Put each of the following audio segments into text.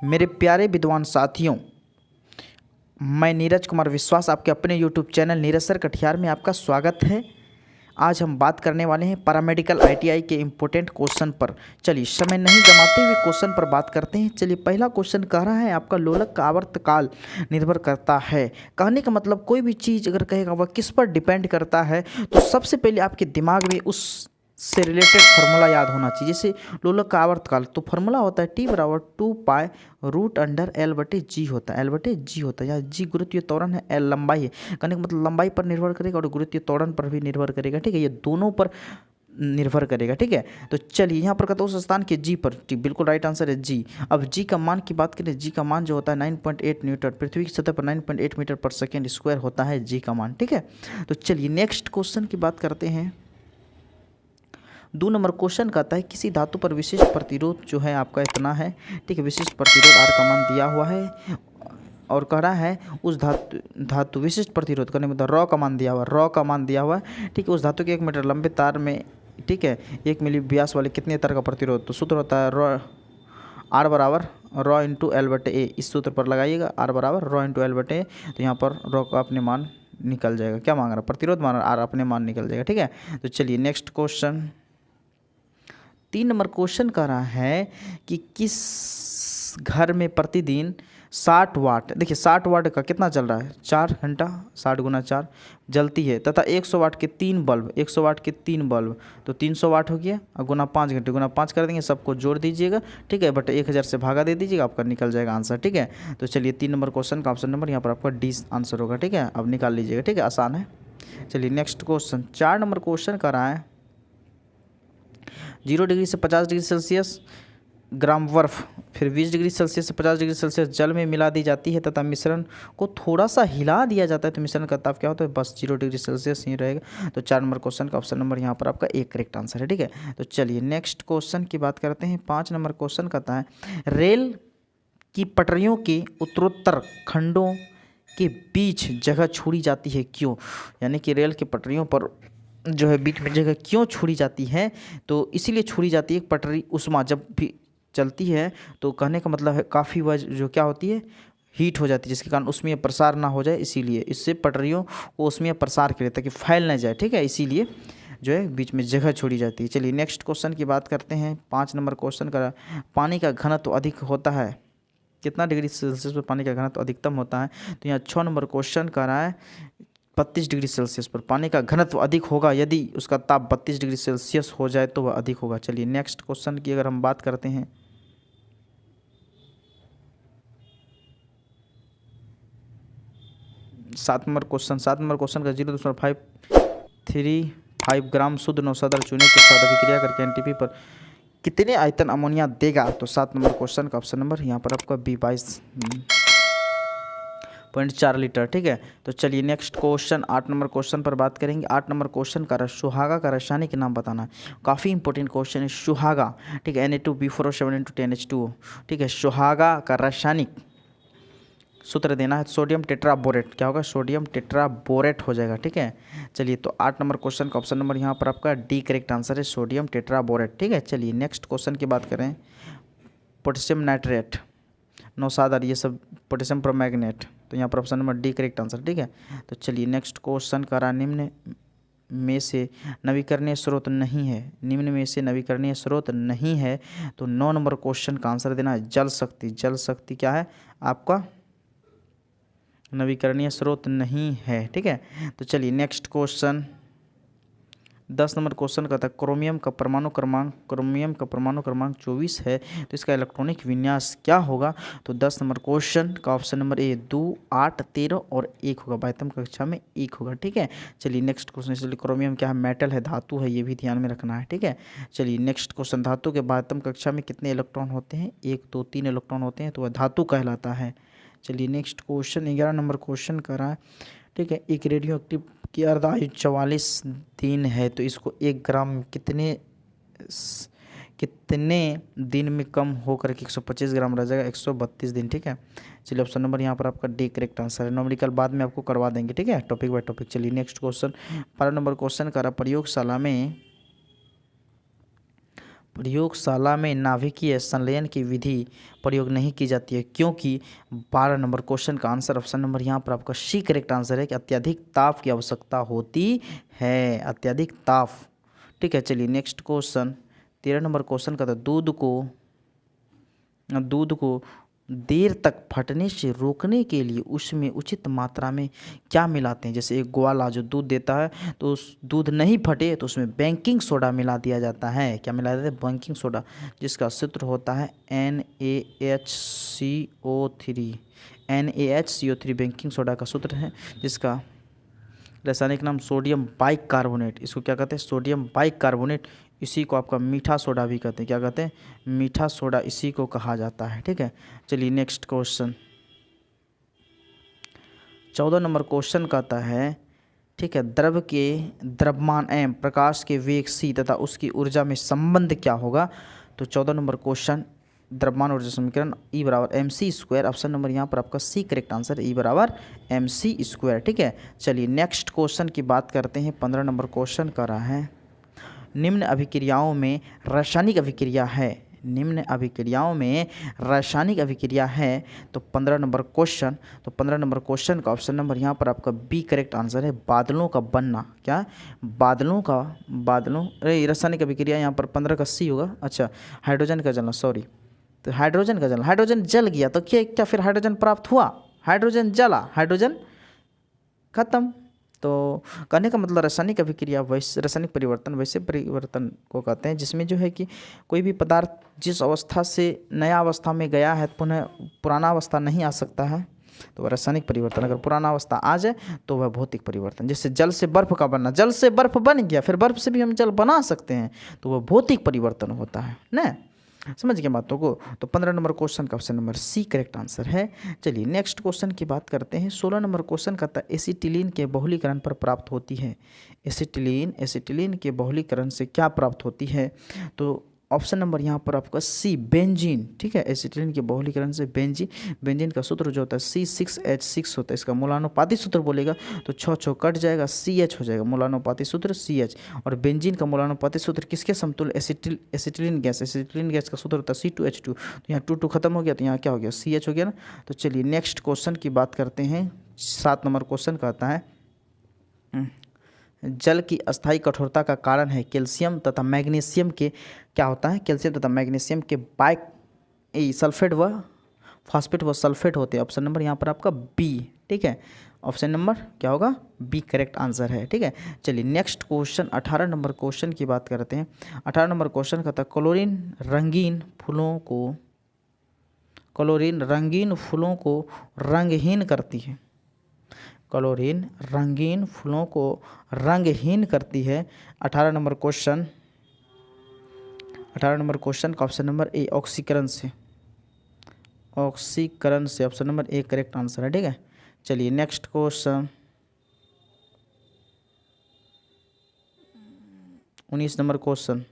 मेरे प्यारे विद्वान साथियों, मैं नीरज कुमार विश्वास आपके अपने YouTube channel Neeraj sir Katihar में आपका स्वागत है। आज हम बात करने वाले हैं पैरामेडिकल ITI के इम्पोर्टेंट क्वेश्चन पर। चलिए समय नहीं गंवाते हुए क्वेश्चन पर बात करते हैं। चलिए पहला क्वेश्चन कह रहा है आपका लोलक का आवर्तकाल निर्भर करता है। कहने का मतलब कोई भी चीज़ अगर कहेगा वह किस पर डिपेंड करता है, तो सबसे पहले आपके दिमाग में उस से रिलेटेड फार्मूला याद होना चाहिए। जैसे लोलक का आवर्तकाल, तो फार्मूला होता है T √2π√L/G होता है। L/G होता है, या G गुरुत्वीय त्वरण है, L लंबाई है। कहने का मतलब लंबाई पर निर्भर करेगा और गुरुत्वीय त्वरण पर भी निर्भर करेगा। ठीक है, ये दोनों पर निर्भर करेगा। ठीक है, तो चलिए यहाँ पर कहते हैं उस स्थान के G पर। ठीक, बिल्कुल राइट आंसर है G। अब G का मान की बात करें, G का मान जो होता है 9.8 न्यूटन, पृथ्वी की सतह पर 9.8 मीटर पर सेकेंड स्क्वायर होता है G का मान। ठीक है, तो चलिए नेक्स्ट क्वेश्चन की बात करते हैं। 2 नंबर क्वेश्चन कहता है किसी धातु पर विशिष्ट प्रतिरोध जो है आपका इतना है। ठीक है, विशिष्ट प्रतिरोध R का मान दिया हुआ है और कह रहा है उस धातु विशिष्ट प्रतिरोध करने मतलब रॉ का मान दिया हुआ, रॉ का मान दिया हुआ है। ठीक है, उस धातु के 1 मीटर लंबे तार में, ठीक है, 1 मिली व्यास वाले कितने तार का प्रतिरोध, तो सूत्र होता है रॉ R बराबर रॉ इंटू L/A। इस सूत्र पर लगाइएगा, R बराबर रॉ इंटू L/A। तो यहाँ पर रॉ का अपने मान निकल जाएगा। क्या मांग रहा है, प्रतिरोध मान रहा है, R अपने मान निकल जाएगा। ठीक है, तो चलिए नेक्स्ट क्वेश्चन। 3 नंबर क्वेश्चन कह रहा है कि किस घर में प्रतिदिन 60 वाट, देखिए 60 वाट का कितना चल रहा है, 4 घंटा, 60 गुना 4 जलती है, तथा 100 वाट के 3 बल्ब, 100 वाट के 3 बल्ब, तो 300 वाट हो गया और गुना 5 घंटे, गुना 5 कर देंगे, सबको जोड़ दीजिएगा। ठीक है, बट 1000 से भागा दे दीजिएगा, आपका निकल जाएगा आंसर। ठीक है, तो चलिए 3 नंबर क्वेश्चन का ऑप्शन नंबर यहाँ पर आपका D आंसर होगा। ठीक है, अब निकाल लीजिएगा। ठीक है, आसान है। चलिए नेक्स्ट क्वेश्चन। 4 नंबर क्वेश्चन कर रहा है 0 डिग्री से 50 डिग्री सेल्सियस ग्राम बर्फ फिर 20 डिग्री सेल्सियस से 50 डिग्री सेल्सियस जल में मिला दी जाती है तथा मिश्रण को थोड़ा सा हिला दिया जाता है, तो मिश्रण का ताप क्या होता है, बस 0 डिग्री सेल्सियस ही रहेगा। तो 4 नंबर क्वेश्चन का ऑप्शन नंबर यहाँ पर आपका एक करेक्ट आंसर है। ठीक है, तो चलिए नेक्स्ट क्वेश्चन की बात करते हैं। 5 नंबर क्वेश्चन कहता है रेल की पटरियों के उत्तरोत्तर खंडों के बीच जगह छोड़ी जाती है, क्यों? यानी कि रेल की पटरियों पर जो है बीच में जगह क्यों छोड़ी जाती है, तो इसीलिए छोड़ी जाती है पटरी उष्मा जब भी चलती है, तो कहने का मतलब है काफ़ी वह जो क्या होती है, हीट हो जाती है, जिसके कारण उसमें प्रसार ना हो जाए, इसीलिए इससे पटरियों को उसमें प्रसार के लिए ताकि फैल ना जाए। ठीक है, इसीलिए जो है बीच में जगह छोड़ी जाती है। चलिए नेक्स्ट क्वेश्चन की बात करते हैं। 5 नंबर क्वेश्चन का पानी का घनत्व अधिक होता है, कितना डिग्री सेल्सियस पर पानी का घनत्व अधिकतम होता है, तो यहाँ 6 नंबर क्वेश्चन कर रहा है 32 डिग्री सेल्सियस पर पानी का घनत्व अधिक होगा, यदि उसका ताप 32 डिग्री सेल्सियस हो जाए तो वह अधिक होगा। चलिए नेक्स्ट क्वेश्चन की अगर हम बात करते हैं। 7 नंबर क्वेश्चन का 0.535 ग्राम शुद्ध नौसादर चूने के साथ अभिक्रिया करके एनटीपी पर कितने आयतन अमोनिया देगा, तो 7 नंबर क्वेश्चन का ऑप्शन नंबर यहाँ पर आपका B 22.4 लीटर। ठीक है, तो चलिए नेक्स्ट क्वेश्चन 8 नंबर क्वेश्चन पर बात करेंगे। 8 नंबर क्वेश्चन का सुहागा का रासायनिक नाम बताना है, काफ़ी इंपॉर्टेंट क्वेश्चन है सुहागा। ठीक है, Na2B4O7 × 10H2O। ठीक है, सुहागा का रासायनिक सूत्र देना है सोडियम टेट्राबोरेट। क्या होगा, सोडियम टेट्राबोरेट हो जाएगा। ठीक है, चलिए तो 8 नंबर क्वेश्चन का ऑप्शन नंबर यहाँ पर आपका D करेक्ट आंसर है, सोडियम टेट्राबोरेट। ठीक है, चलिए नेक्स्ट क्वेश्चन की बात करें। पोटेशियम नाइट्रेट, नौसादर, ये सब पोटेशियम परमैंगनेट, तो यहाँ पर option number D correct answer. ठीक है, तो चलिए नेक्स्ट क्वेश्चन करा निम्न में से नवीकरणीय स्रोत नहीं है, निम्न में से नवीकरणीय स्रोत नहीं है, तो 9 नंबर क्वेश्चन का आंसर देना है जल शक्ति। जल शक्ति क्या है आपका, नवीकरणीय स्रोत नहीं है। ठीक है, तो चलिए नेक्स्ट क्वेश्चन 10 नंबर क्वेश्चन का था क्रोमियम का परमाणु क्रमांक 24 है, तो इसका इलेक्ट्रॉनिक विन्यास क्या होगा, तो 10 नंबर क्वेश्चन का ऑप्शन नंबर A 2, 8, 13 और 1 होगा, 22वीं कक्षा में 1 होगा। ठीक है, चलिए नेक्स्ट क्वेश्चन। इसलिए क्रोमियम क्या है, मेटल है, धातु है, ये भी ध्यान में रखना है। ठीक है, चलिए नेक्स्ट क्वेश्चन। धातु के 22वीं कक्षा में कितने इलेक्ट्रॉन होते हैं, 1, 2, 3 इलेक्ट्रॉन होते हैं, तो वह धातु कहलाता है। चलिए नेक्स्ट क्वेश्चन 11 नंबर क्वेश्चन कर रहा है। ठीक है, एक रेडियो एक्टिव की अर्धायु 44 दिन है, तो इसको 1 ग्राम कितने दिन में कम होकर के 125 ग्राम रह जाएगा, 132 दिन। ठीक है, चलिए ऑप्शन नंबर यहाँ पर आपका D करेक्ट आंसर है। न्यूमेरिकल बाद में आपको करवा देंगे। ठीक है, टॉपिक बाय टॉपिक। चलिए नेक्स्ट क्वेश्चन 12 नंबर क्वेश्चन कर रहा, प्रयोगशाला में नाभिकीय संलयन की विधि प्रयोग नहीं की जाती है क्योंकि 12 नंबर क्वेश्चन का आंसर ऑप्शन नंबर यहाँ पर आपका सी करेक्ट आंसर है कि अत्यधिक ताप की आवश्यकता होती है, अत्यधिक ताप। ठीक है, चलिए नेक्स्ट क्वेश्चन 13 नंबर क्वेश्चन का था दूध को देर तक फटने से रोकने के लिए उसमें उचित मात्रा में क्या मिलाते हैं। जैसे एक ग्वाला जो दूध देता है तो उस दूध नहीं फटे तो उसमें बेकिंग सोडा मिला दिया जाता है। क्या मिला देते हैं? बेकिंग सोडा, जिसका सूत्र होता है NaHCO3। NaHCO3 बेकिंग सोडा का सूत्र है, जिसका रासायनिक नाम सोडियम बाइकार्बोनेट। इसको क्या कहते हैं? Sodium bicarbonate. इसी को आपका मीठा सोडा भी कहते हैं। क्या कहते हैं? मीठा सोडा इसी को कहा जाता है। ठीक है, चलिए नेक्स्ट क्वेश्चन 14 नंबर क्वेश्चन कहता है, ठीक है, द्रव के द्रव्यमान m, प्रकाश के वेग c तथा उसकी ऊर्जा में संबंध क्या होगा। तो 14 नंबर क्वेश्चन द्रव्यमान ऊर्जा समीकरण E बराबर mc²। ऑप्शन नंबर यहाँ पर आपका सी करेक्ट आंसर, E बराबर mc²। ठीक है, चलिए नेक्स्ट क्वेश्चन की बात करते हैं। 15 नंबर क्वेश्चन कर रहा है, निम्न अभिक्रियाओं में रासायनिक अभिक्रिया है। निम्न अभिक्रियाओं में रासायनिक अभिक्रिया है तो 15 नंबर क्वेश्चन, तो 15 नंबर क्वेश्चन का ऑप्शन नंबर यहाँ पर आपका बी करेक्ट आंसर है, बादलों का बनना। क्या? बादलों, अरे रासायनिक अभिक्रिया यहाँ पर 15 का सी होगा। अच्छा, हाइड्रोजन का जलना, सॉरी, तो हाइड्रोजन का जलना, हाइड्रोजन जल गया तो क्या फिर हाइड्रोजन प्राप्त हुआ? हाइड्रोजन जला, हाइड्रोजन खत्म। तो कहने का मतलब रासायनिक अभिक्रिया वैसे रासायनिक परिवर्तन वैसे परिवर्तन को कहते हैं जिसमें जो है कि कोई भी पदार्थ जिस अवस्था से नया अवस्था में गया है पुनः पुराना अवस्था नहीं आ सकता है, तो वह रासायनिक परिवर्तन। अगर पुराना अवस्था आ जाए तो वह भौतिक परिवर्तन। जैसे जल से बर्फ का बनना, जल से बर्फ बन गया, फिर बर्फ से भी हम जल बना सकते हैं, तो वह भौतिक परिवर्तन होता है ना। समझ गए बातों को। तो 15 नंबर क्वेश्चन का option number C correct answer है। चलिए नेक्स्ट क्वेश्चन की बात करते हैं। 16 नंबर क्वेश्चन का था, एसिटिलीन के बहुलीकरण पर प्राप्त होती है। एसिटिलीन के बहुलीकरण से क्या प्राप्त होती है। तो ऑप्शन नंबर यहाँ पर आपका सी, बेंजीन। ठीक है, एसिटिलीन के बहुलीकरण से बेंजीन का सूत्र जो होता है C6H6 होता है। इसका मूलानुपाती सूत्र बोलेगा तो 6 कट जाएगा, CH हो जाएगा। मूलानुपाती सूत्र CH। और बेंजीन का मूलानुपाती सूत्र किसके समतुल्य? एसिटिलीन गैस का सूत्र होता है C2H2। तो यहाँ 2 खत्म हो गया तो यहाँ क्या हो गया? CH हो गया ना। तो चलिए नेक्स्ट क्वेश्चन की बात करते हैं। 7 नंबर क्वेश्चन कहता है, जल की अस्थायी कठोरता का कारण है कैल्शियम तथा मैग्नीशियम के, क्या होता है? कैल्शियम तथा मैग्नीशियम के सल्फेट व फॉस्फेट व सल्फेट होते हैं। ऑप्शन नंबर यहाँ पर आपका बी। ठीक है, ऑप्शन नंबर क्या होगा? बी करेक्ट आंसर है। ठीक है, चलिए नेक्स्ट क्वेश्चन 18 नंबर क्वेश्चन की बात करते हैं। 18 नंबर क्वेश्चन का था, क्लोरीन रंगीन फूलों को रंगहीन करती है। क्लोरीन रंगीन फूलों को रंगहीन करती है। 18 नंबर क्वेश्चन का ऑप्शन नंबर ए, ऑक्सीकरण से option number A correct answer है। ठीक है, चलिए नेक्स्ट क्वेश्चन 19 नंबर क्वेश्चन,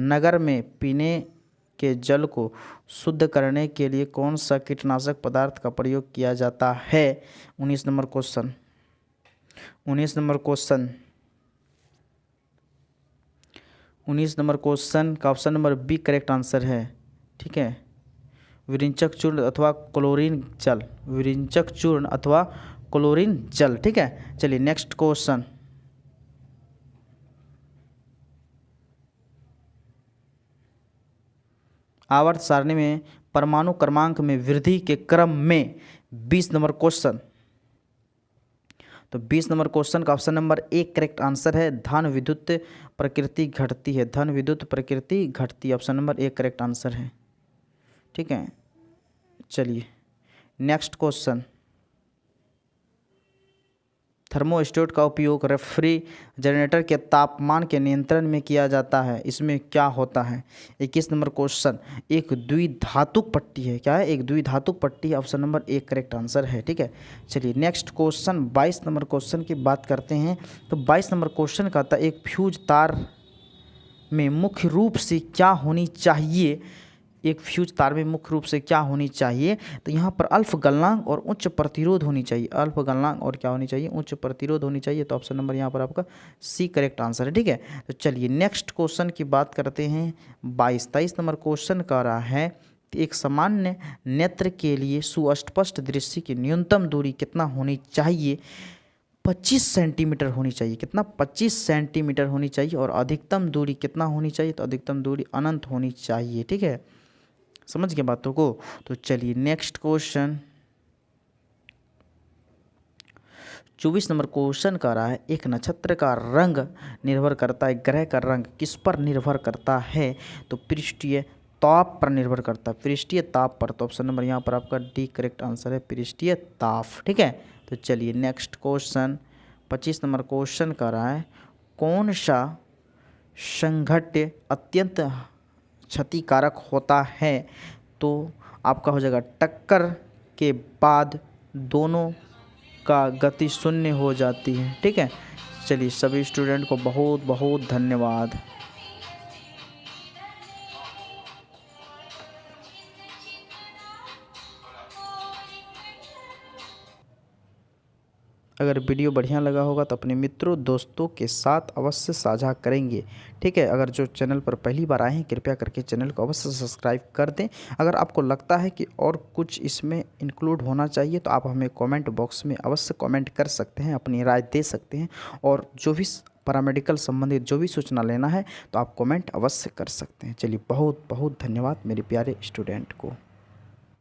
नगर में पीने के जल को शुद्ध करने के लिए कौन सा कीटनाशक पदार्थ का प्रयोग किया जाता है। 19 नंबर क्वेश्चन का option number B correct answer है। ठीक है, विरिंचक चूर्ण अथवा क्लोरीन जल। ठीक है, चलिए नेक्स्ट क्वेश्चन आवर्त सारणी में परमाणु क्रमांक में वृद्धि के क्रम में 20 नंबर क्वेश्चन। तो 20 नंबर क्वेश्चन का option number A correct answer है, धन विद्युत प्रकृति घटती है। Option number A correct answer है। ठीक है, चलिए नेक्स्ट क्वेश्चन, थर्मोस्टेट का उपयोग रेफ्रिजरेटर के तापमान के नियंत्रण में किया जाता है, इसमें क्या होता है। 21 नंबर क्वेश्चन, एक द्विधातुक पट्टी है। क्या है? एक द्विधातुक पट्टी है। Option number A correct answer है। ठीक है, चलिए नेक्स्ट क्वेश्चन 22 नंबर क्वेश्चन की बात करते हैं। तो 22 नंबर क्वेश्चन का था, एक फ्यूज तार में मुख्य रूप से क्या होनी चाहिए। एक फ्यूज तार में मुख्य रूप से क्या होनी चाहिए, तो यहाँ पर अल्प गलनांक और उच्च प्रतिरोध होनी चाहिए। अल्प गलनांक और क्या होनी चाहिए, उच्च प्रतिरोध होनी चाहिए। तो ऑप्शन नंबर यहाँ पर आपका सी करेक्ट आंसर है। ठीक है, तो चलिए नेक्स्ट क्वेश्चन की बात करते हैं। 23 नंबर क्वेश्चन कह रहा है एक सामान्य नेत्र के लिए सुस्पष्ट दृश्य की न्यूनतम दूरी कितना होनी चाहिए, 25 सेंटीमीटर होनी चाहिए। कितना, 25 सेंटीमीटर होनी चाहिए। और अधिकतम दूरी कितना होनी चाहिए, तो अधिकतम दूरी अनंत होनी चाहिए। ठीक है, समझ गए बातों को। तो चलिए नेक्स्ट क्वेश्चन 24 नंबर क्वेश्चन कर रहा है एक नक्षत्र का रंग निर्भर करता है, ग्रह का रंग किस पर निर्भर करता है, तो पृष्ठीय ताप पर निर्भर करता है। पृष्ठीय ताप पर। तो ऑप्शन नंबर यहाँ पर आपका डी करेक्ट आंसर है, पृष्ठीय ताप। ठीक है, तो चलिए नेक्स्ट क्वेश्चन 25 नंबर क्वेश्चन कर रहा है कौन सा संघट्य अत्यंत क्षतिकारक होता है, तो आपका हो जाएगा टक्कर के बाद दोनों का गति शून्य हो जाती है। ठीक है, चलिए सभी स्टूडेंट को बहुत बहुत धन्यवाद। अगर वीडियो बढ़िया लगा होगा तो अपने मित्रों दोस्तों के साथ अवश्य साझा करेंगे। ठीक है, अगर जो चैनल पर पहली बार आए हैं कृपया करके चैनल को अवश्य सब्सक्राइब कर दें। अगर आपको लगता है कि और कुछ इसमें इंक्लूड होना चाहिए तो आप हमें कमेंट बॉक्स में अवश्य कमेंट कर सकते हैं, अपनी राय दे सकते हैं। और जो भी पैरामेडिकल संबंधित जो भी सूचना लेना है तो आप कमेंट अवश्य कर सकते हैं। चलिए बहुत बहुत धन्यवाद मेरे प्यारे स्टूडेंट को।